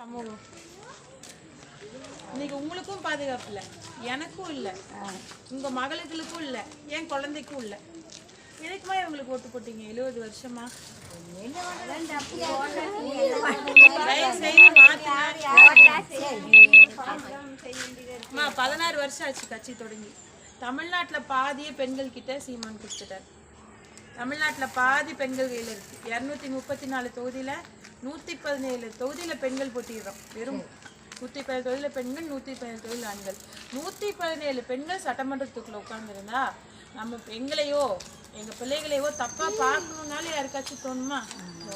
சமூகம் இன்னைக்கு உங்களுக்கும் பாதுகாப்பு இல்லை, எனக்கும் இல்லை, உங்க மகளுக்கும் இல்லை, என் குழந்தைக்கும் இல்லை. எதுக்குமா இவங்களுக்கு ஓட்டு போட்டீங்க 70 வருஷமா? தயவுசெய்து மாத்துமா. 16 வருஷம் ஆச்சு கட்சி தொடங்கி. தமிழ்நாட்டில் பாதிய பெண்கள் கிட்ட சீமான் கொடுத்துட்டார். தமிழ்நாட்டில் பாதி பெண்கள் கையில் இருக்கு. 234 தொகுதியில 117 தொகுதியில பெண்கள் போட்டிடுறோம். வெறும் 117 தொகுதியில பெண்கள், 117 தொகுதியில் ஆண்கள். 117 பெண்கள் சட்டமன்றத்துக்குள்ள உட்கார்ந்துருந்தா நம்ம எங்களையோ எங்க பிள்ளைகளையோ தப்பா பார்க்கணும்னாலும் யாருக்காச்சும் தோணுமா?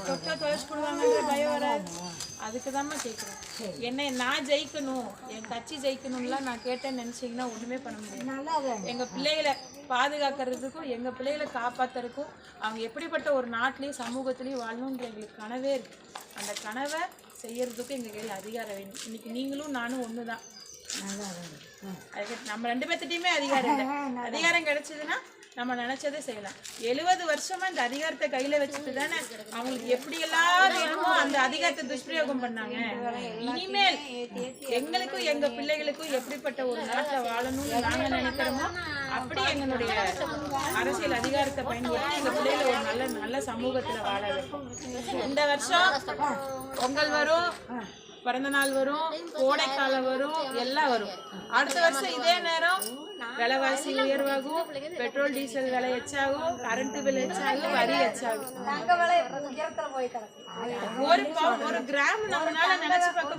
தொட்டா தொலைச்சு போடுவாங்கன்ற பயம் வராது. அதுக்கு தான்மா கேட்குறேன். என்ன நான் ஜெயிக்கணும், என் கட்சி ஜெயிக்கணும்லாம் நான் கேட்டேன்னு நினைச்சீங்கன்னா ஒண்ணுமே பண்ண முடியாது. எங்க பிள்ளைகளை பாதுகாக்கிறதுக்கும் எங்க பிள்ளைகளை காப்பாத்துறதுக்கும் அவங்க எப்படிப்பட்ட ஒரு நாட்டிலையும் சமூகத்திலையும் வாழணுன்ற எங்களுக்கு கனவே இருக்கு. அந்த கனவை செய்யறதுக்கும் எங்க கையில் அதிகாரம் வேணும். இன்னைக்கு நீங்களும் நானும் ஒண்ணுதான். அதுக்கு நம்ம 2 பேர்த்திட்டையுமே அதிகாரம் இல்லை. அதிகாரம் கிடைச்சதுன்னா நம்ம நினைச்சதே செய்யலாம். 70 வருஷமா இந்த அதிகாரத்தை கையில வச்சுட்டு தானே அவங்களுக்கு எப்படியெல்லாம் வேணுமோ அந்த அதிகாரத்தை துஷ்பிரயோகம் பண்ணாங்க. இனிமேல் எங்களுக்கும் எங்க பிள்ளைகளுக்கும் எப்படிப்பட்ட ஒரு நாட்டில் வாழணும்னு நாங்க நினைக்கிறோமோ அப்படி எங்களுடைய அரசியல் அதிகாரத்தை பயன்படுத்தி எங்க பிள்ளைகளை ஒரு நல்ல நல்ல சமூகத்துல வாழ வைக்கும். இந்த வருஷம் பொங்கல் வரும், பிறந்த நாள் வரும், கோடைக்காலம் வரும், எல்லாம் வரும். அடுத்த வருஷம் இதே நேரம் விலைவாசி உயர்வாகும், பெட்ரோல் டீசல் விலை எச்சாகும், கரண்ட் பில் எச்சாகும், வரி எச்சாகும். ஒரு கிராம் நம்மளால நினைச்சு பார்க்க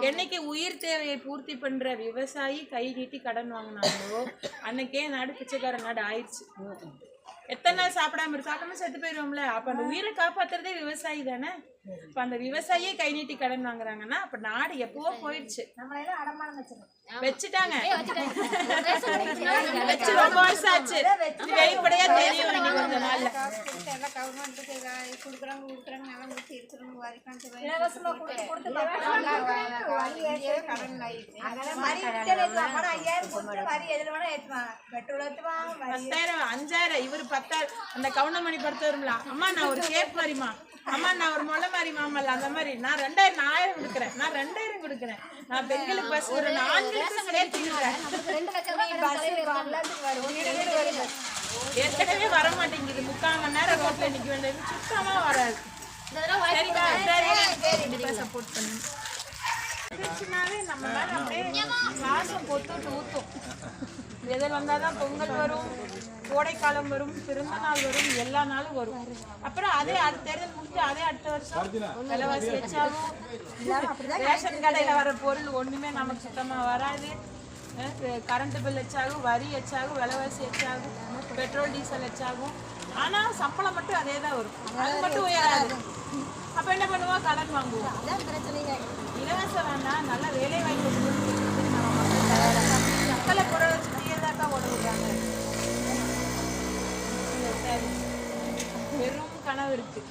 என்னைக்கு உயிர் தேவையை பூர்த்தி பண்ற விவசாயி கை நீட்டி கடன் வாங்கினாங்களோ அன்னைக்கே நாடு பிச்சைக்கார நாடு ஆயிடுச்சு. எத்தனை நாள் சாப்பிடாம செத்து போயிடுவோம்ல. அப்ப அந்த உயிரை காப்பாத்துறதே விவசாயி தானே. இப்ப அந்த விவசாயியே கை நீட்டி கடன் வாங்குறாங்கன்னா அப்ப நாடு எப்பவோ போயிடுச்சு. வச்சுட்டாங்க, வச்சு ரொம்ப வருஷம் ஆச்சு. வெளிப்படையா தெரியும். நீங்க கொஞ்ச நாள்ல இவரு 10,000 அந்த கவுண்டமணி படுத்து வரும்ல, அம்மா நான் ஒரு கேப் மாதிரிமா, அம்மா நான் ஒரு மொளை மாதிரி மாமல்ல, அந்த மாதிரி நான் 2000 கொடுக்குறேன், நான் 2000 கொடுக்குறேன், நான் பெண்களுக்கு பஸ் ஒரு ஆண்களுக்கு சேர்த்துக்கிறேன். ஏற்கனவே வர மாட்டேங்குது. 3/4 மணி நேரம் ரோட்ல நிக்க வேண்டியது சுத்தமா வராது. சப்போர்ட் பண்ணுங்க. நம்ம மேல அப்படியே வாசம் பொத்துட்டு ஊத்தும். எதில் வந்தாதான் பொங்கல் வரும், கோடைக்காலம் வரும், பிறந்த நாள் வரும், எல்லா நாளும் வரும். அப்புறம் அதே அடுத்த தேர்தல் முடிச்சு அதே அடுத்த வருஷம் விலைவாசி வச்சாகும். ரேஷன் கடையில் வர பொருள் ஒன்றுமே நமக்கு சுத்தமாக வராது. கரண்ட் பில் வச்சாகும், வரி வச்சாகும், விலைவாசி வச்சாகும், பெட்ரோல் டீசல் வச்சாகும். ஆனால் சம்பளம் மட்டும் அதே தான் வரும், அது மட்டும் உயராது. அப்போ என்ன பண்ணுவோம்? கடன் வாங்குவோம். இலவசம் வேண்டாம், நல்ல வேலை வாய்ப்பு மக்களை குறை வச்சுட்டே தாக்கா ஓடுறாங்க. பெரும் கனவு இருக்கு,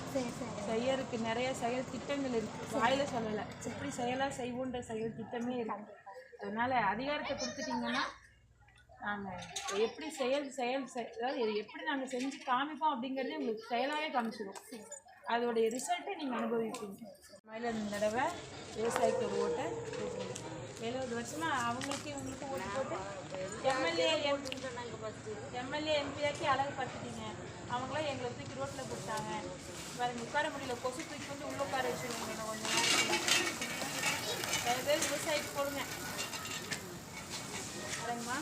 செய்யறதுக்கு நிறைய செயல் திட்டங்கள் இருக்கு. வாயில சொல்லலை, எப்படி செயலா செய்வோன்ற செயல் திட்டமே இருக்கு. அதனால அதிகாரத்தை கொடுத்துட்டீங்கன்னா நாங்கள் எப்படி அதாவது எப்படி நாங்கள் செஞ்சு காமிப்போம் அப்படிங்கிறதே உங்களுக்கு செயலாகவே காமிச்சிடும். அதோடைய ரிசல்ட்டை நீங்கள் அனுபவிப்பீங்க. மயில இந்த தடவை விவசாயிக்கு ஒரு ஓட்டை 70 வருஷமா அவங்களுக்கு இவங்களுக்கு ஓட்டு போட்டு எம்எல்ஏ எம்பியாக்கி அழகு பார்த்துட்டீங்க. அவங்களாம் எங்களை தூக்கி ரோட்டில் போட்டாங்க. பாருங்க, உட்கார முடியல, கொசு தூக்கி வந்து உள்ள உட்கார வச்சுருவாங்க. கொஞ்சம் நிறைய பேர் விவசாயிக்கு போடுங்க. சரிங்கம்மா,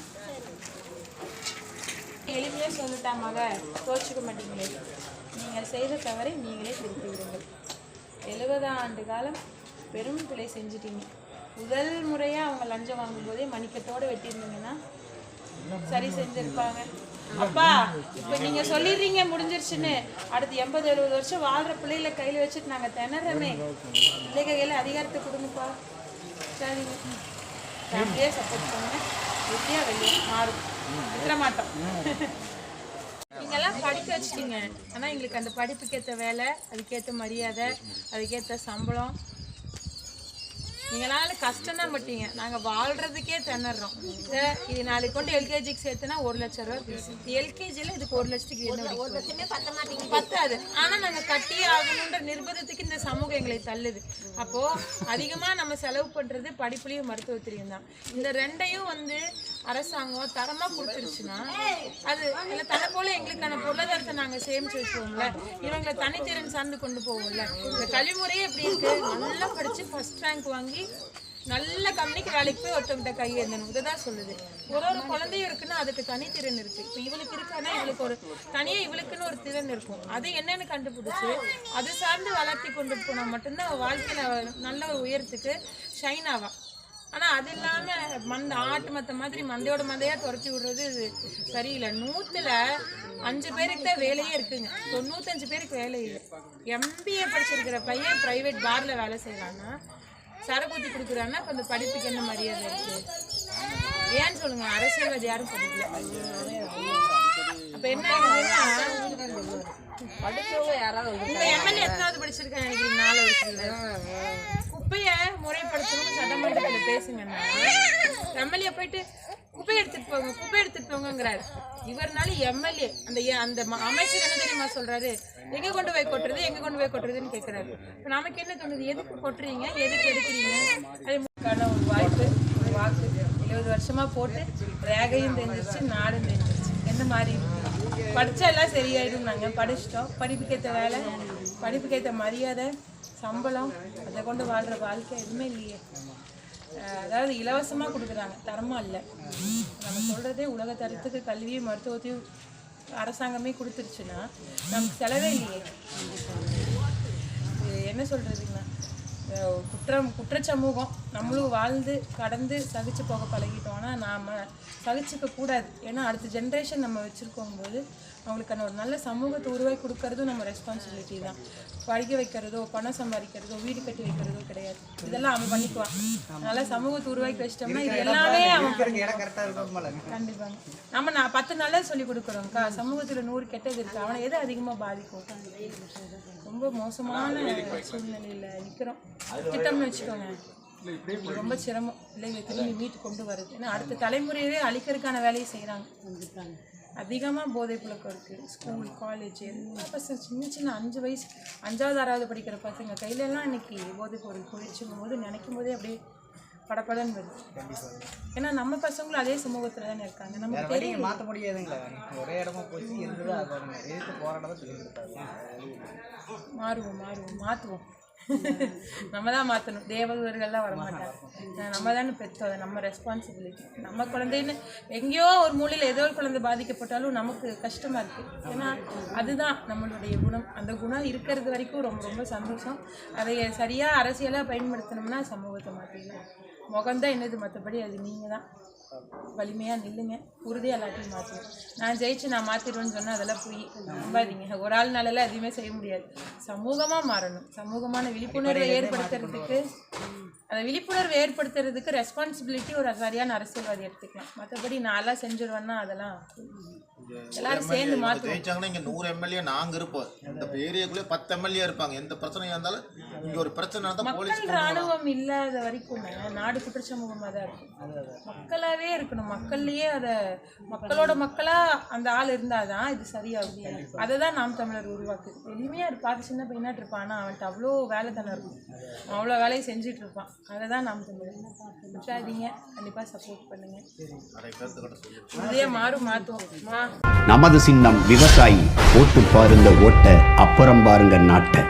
எளிமையாக சொல்லிட்டாங்க, தோச்சுக்க மாட்டீங்களே. நீங்கள் செய்த தவறை நீங்களே திருப்பி விடுங்கள். 70 ஆண்டு காலம் பெரும் பிழை செஞ்சுட்டீங்க. முதல் முறையாக அவங்க லஞ்சம் வாங்கும்போதே மணிக்கத்தோடு வெட்டியிருந்தீங்கன்னா சரி செஞ்சுருப்பாங்க. அப்பா இப்போ நீங்கள் சொல்லிடுறீங்க முடிஞ்சிருச்சுன்னு, அடுத்து 80-70 வருஷம் வாழ்கிற பிள்ளைகளை கையில் வச்சுட்டு நாங்கள் திணறமே. பிள்ளை கையில் அதிகாரத்தை கொடுங்கப்பா. சரிங்க, ஃபேமிலியே சப்போர்ட் பண்ணுங்க. எப்படியா வெளியே மாறும், விட்டுற மாட்டோம். நீங்கள்லாம் படிக்க வச்சுட்டீங்க, ஆனால் எங்களுக்கு அந்த படிப்புக்கேற்ற வேலை, அதுக்கேற்ற மரியாதை, அதுக்கேற்ற சம்பளம் நீங்களால கஷ்டம் தான் பட்டீங்க, நாங்கள் வாழ்கிறதுக்கே திணறோம். இது நாளைக்கு கொண்டு எல்கேஜிக்கு சேர்த்துனா 1 லட்சம் ரூபா ஃபீஸ். எல்கேஜியில் இதுக்கு 1 லட்சத்துக்கு என்ன பத்தாது. ஆனால் நாங்கள் கட்டியே ஆகணுன்ற நிர்பந்தத்துக்கு இந்த சமூகம் எங்களை தள்ளுது. அப்போது அதிகமாக நம்ம செலவு பண்ணுறது படிப்புலேயும் மருத்துவத்திலையும் தான். இந்த ரெண்டையும் அரசாங்கம் தரமாக கொடுத்துருச்சுன்னா அது இல்லை தலை போல எங்களுக்கான பொருளாதாரத்தை நாங்கள் சேமித்து வச்சுக்கோங்கள, இவங்களை தனித்திறன் சார்ந்து கொண்டு போவோம்ல. இந்த கல்விமுறையே எப்படி இருக்குது, நல்லா படித்து ஃபர்ஸ்ட் ரேங்க் வாங்கி நல்ல கம்பெனிக்கு வேலைக்கு போய் ஒருத்தவங்கிட்ட கையேந்தணும். இதை தான் சொல்லுது. ஒரு குழந்தையும் இருக்குன்னா அதுக்கு தனித்திறன் இருக்குது. இப்போ இவளுக்கு இருக்கான்னா இவளுக்கு ஒரு தனியாக இவளுக்குன்னு ஒரு திறன் இருக்கும். அது என்னன்னு கண்டுபிடிச்சி அது சார்ந்து வளர்த்தி கொண்டு போனால் மட்டும்தான் வாழ்க்கையில் நல்ல ஒரு உயரத்துக்கு ஷைன் ஆவா. ஆனால் அது இல்லாமல் ஆட்டு மற்ற மாதிரி மந்தையோட மந்தையாக துரத்தி விடுறது இது சரியில்லை. 100ல் 5 பேருக்கு தான் வேலையே இருக்குங்க, 95 பேருக்கு வேலை இல்லை. MBA படிச்சிருக்கிற பையன் ப்ரைவேட் பாரில் வேலை செய்யலான்னா, சரக்கூத்தி கொடுக்குறான்னா இப்போ அந்த படிப்புக்கு என்ன மரியாதை இருக்குது? ஏன்னு சொல்லுங்க, அரசியல்வாதி யாரும் படிக்கல. அப்போ என்ன ஆகுதுன்னா, படிச்சவங்க யாராவது உங்க MLA எத்தனாவது படிச்சிருக்காங்க நினைக்கிறீங்க? 4 வருஷத்துல குப்பையை முறைப்படுத்தணும்னு சட்டமன்றத்தில் பேசுங்கன்னா MLA போயிட்டு குப்பை எடுத்துட்டு போங்கிறாரு. இவர்னால MLA அந்த அமைச்சர் என்ன தெரியுமா சொல்றாரு, எங்க கொண்டு போய் கொட்டுறதுன்னு கேட்கிறாரு. இப்போ நமக்கு என்ன தோணுது, எதுக்கு கொட்டுறீங்க, எதுக்கு எடுக்கிறீங்க? அதுக்கான ஒரு வாய்ப்பு, ஒரு வாக்கு 20 வருஷமா போட்டு ரேகையும் தெரிஞ்சிருச்சு, நாடும் தெரிஞ்சிருச்சு. என்ன மாதிரி படிச்சா எல்லாம் சரியாயிடும். நாங்கள் படிச்சிட்டோம், படிப்புக்கேற்ற வேலை, படிப்புக்கேற்ற மரியாதை, சம்பளம், அதை கொண்டு வாழ்கிற வாழ்க்கை எதுவுமே இல்லையே. அதாவது இலவசமாக கொடுக்குறாங்க, தரமாக இல்லை. நம்ம சொல்கிறதே உலக தரத்துக்கு கல்வியும் மருத்துவத்தையும் அரசாங்கமே கொடுத்துருச்சுன்னா நமக்கு செலவே இல்லையே. என்ன சொல்கிறதுங்கண்ணா, குற்ற சமூகம் நம்மளும் வாழ்ந்து கடந்து சகிச்சு போக பழகிட்டோம்னா நாம் சகிச்சுக்க கூடாது. ஏன்னா அடுத்த ஜென்ரேஷன் நம்ம வச்சுருக்கும் போது அவங்களுக்கான ஒரு நல்ல சமூகத்தை உருவாக்கி கொடுக்கறதும் நம்ம ரெஸ்பான்சிபிலிட்டி தான். படிக்க வைக்கிறதோ, பணம் சம்பாதிக்கிறதோ, வீடு கட்டி வைக்கிறதோ கிடையாது. இதெல்லாம் அவன் பண்ணிக்குவான். அதனால சமூகத்தை உருவாக்கி வச்சிட்டோம்னா இது எல்லாமே அவன் கண்டிப்பாங்க. நம்ம 10 நாளாக சொல்லி கொடுக்குறோம்க்கா, சமூகத்தில் 100 கெட்டது இருக்குது, அவனை எது அதிகமாக பாதிக்கும்? ரொம்ப மோசமான சூழ்நிலையில் நிற்கிறோம். திட்டம்னு வச்சுக்கோங்க, ரொம்ப சிரமம். பிள்ளைங்களை திரும்பி மீட்டு கொண்டு வருது. ஏன்னா அடுத்த தலைமுறையவே அழிக்கிறதுக்கான வேலையை செய்கிறாங்க. அதிகமாக போதை புழக்கம் இருக்குது. ஸ்கூல், காலேஜ், எல்லா பசங்க சின்ன 5 வயசு 5வது 6வது படிக்கிற பசங்க கையிலெல்லாம் இன்னைக்கு போதைப் பொருள் குளிச்சுக்கும் போது நினைக்கும் போதே அப்படியே படப்படன்னு வருது. ஏன்னா நம்ம பசங்களும் அதே சமூகத்தில் தானே இருக்காங்க. நம்ம தெரியும் மாற்ற முடியாதுங்களா, ஒரே இடமா போச்சு இருந்தது. எதுக்கு போராட்டம் மாற்றுவோம். நம்ம தான் மாற்றணும், தேவதூர்கள்லாம் வரமாட்டாங்க. நம்ம தானே பெற்றோம், நம்ம ரெஸ்பான்சிபிலிட்டி. நம்ம குழந்தைன்னு எங்கேயோ ஒரு மூலையில் ஏதோ ஒரு குழந்தை பாதிக்கப்பட்டாலும் நமக்கு கஷ்டமாக இருக்குது. ஏன்னா அதுதான் நம்மளுடைய குணம். அந்த குணம் இருக்கிறது வரைக்கும் ரொம்ப ரொம்ப சந்தோஷம். அதை சரியாக அரசியலாக பயன்படுத்தினோம்னா சமூகத்தை மாற்றிடலாம். முகம்தான் என்னது, மற்றபடி அது நீங்கள் தான் வலிமையாக நில்லுங்க, உறுதியாக எல்லாத்தையும் மாற்றணும். நான் ஜெயிச்சு நான் மாற்றிடுவேன்னு சொன்னால் அதெல்லாம் போய் நம்பாதீங்க. ஒரு ஆள் நாளெல்லாம் எதுவுமே செய்ய முடியாது. சமூகமாக மாறணும். சமூகமான விழிப்புணர்வை ஏற்படுத்துறதுக்கு ரெஸ்பான்சிபிலிட்டி ஒரு சரியான அரசியல்வாதி எடுத்துக்கலாம். மற்றபடி நான்லாம் செஞ்சிருவேன்னா அதெல்லாம் எல்லாரும் சேர்ந்து மாற்றுவோம். ஜெயிச்சாங்கன்னா இங்கே 100 MLA நாங்கள் இருப்போம். இந்த ஏரியாக்குள்ளே 10 MLA இருப்பாங்க. எந்த பிரச்சனையாக இருந்தாலும் இங்கே ஒரு பிரச்சனை இருந்தால் போலீஸ் ராணுவம் இல்லாத வரைக்கும் நாடு குற்றச்சமூகமாக தான் இருக்கும். மக்களாகவே இருக்கணும். மக்கள்லேயே அதை மக்களோட மக்களாக அந்த ஆள் இருந்தால் தான் இது சரியாகும். அதை தான் நாம் தமிழர் உருவாக்குது. எளிமையாக இருப்பான், சின்ன பையனாட்டு இருப்பான், ஆனால் அவன்கிட்ட அவ்வளோ வேலை தானே இருக்கும். அவ்வளோ வேலையை செஞ்சுட்டு இருப்பான். அதை தான் நாம் தமிழர் விட்டுறாதீங்க. கண்டிப்பாக சப்போர்ட் பண்ணுங்கள். இதே மாற்றுவோம். நமது சின்னம் விவசாயி. ஓட்டு பாருங்க ஓட்ட, அப்புறம் பாருங்க நாட்டை.